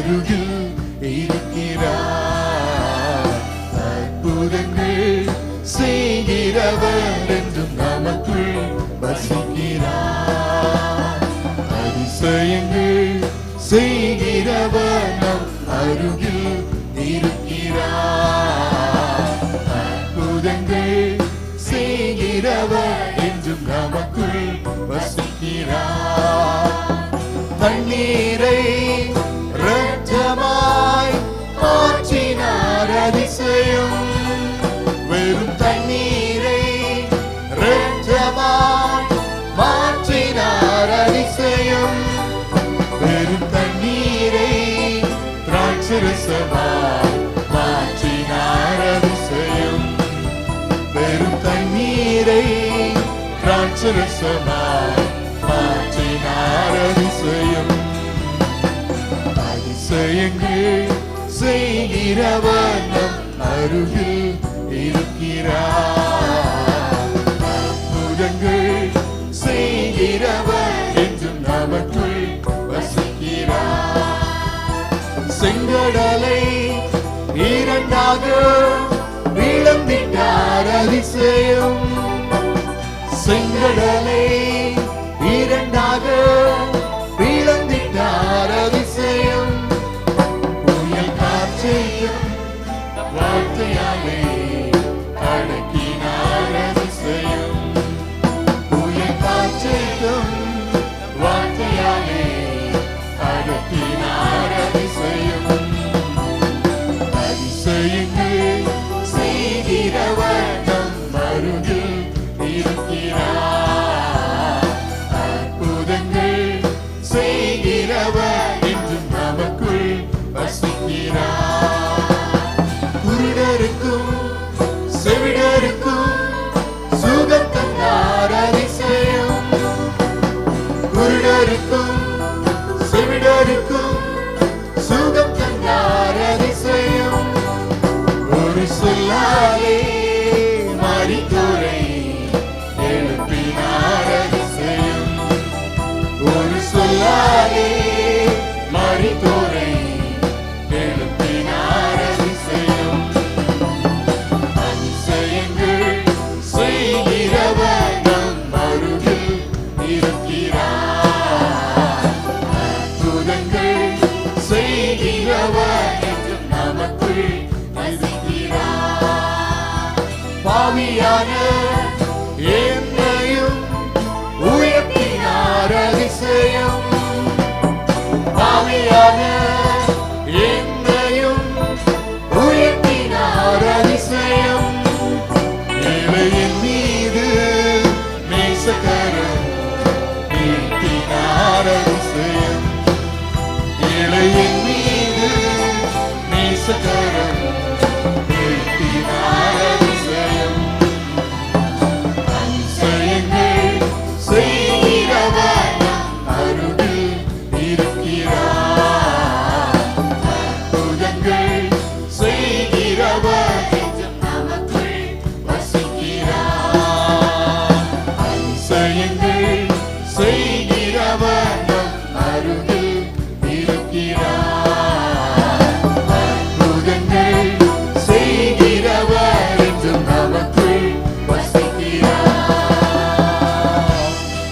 அருகில் இருக்கிறார். அற்புதங்கள் செய்கிறவர் என்றும் நமக்குள் வசிக்கிறார். அதிசயங்கள் செய்கிறவர் நம் அருகில் இருக்கிறார். அற்புதங்கள் செய்கிறவர் என்றும் நமக்குள் வசிக்கிறார். தண்ணீரை இரத்தமாய் மாற்றினார் அதிசயம். வெறும் தண்ணீரை இரத்தமாய் மாற்றினார் அதிசயம். வெறும் தண்ணீரை திராட்சரசமாய் மாற்றினார் அதிசயம். வெறும் தண்ணீரை திராட்சரசமாய் மாற்றினார் அதிசயம். அதிசயங்கள் செய்கிறவர் நம் அருகில் இருக்கிறார். அற்புதங்கள் செய்கிறவர் என்றும் நமக்குள் வசிக்கிறார். செங்கடலை இரண்டாக விளம்பிட்டார் அதிசயம். செங்கடலை இரண்டாக விளம்பிட்டார் அதிசயம். புயல் காற்றையும் வார்த்தையாலே அடக்கினார் அதிசயம். புயல் காற்றையும் வார்த்தையாலே அடக்கினார் அதிசயம். அதிசயங்கள் செய்கிறவர் நம் அருகில் இருக்கிறார். அற்புதங்கள் செய்கிறவர் என்றும் நமக்குள் வசிக்கிறார். குருடருக்கும் செவிடருக்கும் சுகம் தந்தார் அதிசயம். குருடருக்கும் செவிடருக்கும் சுகம் தந்தார் அதிசயம். ஒரு சொல்லாலே மரித்தோரை எழுப்பினார் அதிசயம். ஒரு சொல்லாலே மரித்தோரை எழுப்பினார் அதிசயம். அதிசயங்கள் செய்கிறவர் நம் அருகில் இருக்கிறார். அற்புதங்கள் செய்கிறவர் என்றும் நமக்குள் வசிக்கிறார். பாவியான என்னையும் உயர்த்தினார் அதிசயம். பாவியான என்னையும் உயர்த்தினார் அதிசயம். ஏழையின் மீது நேசக்கரம்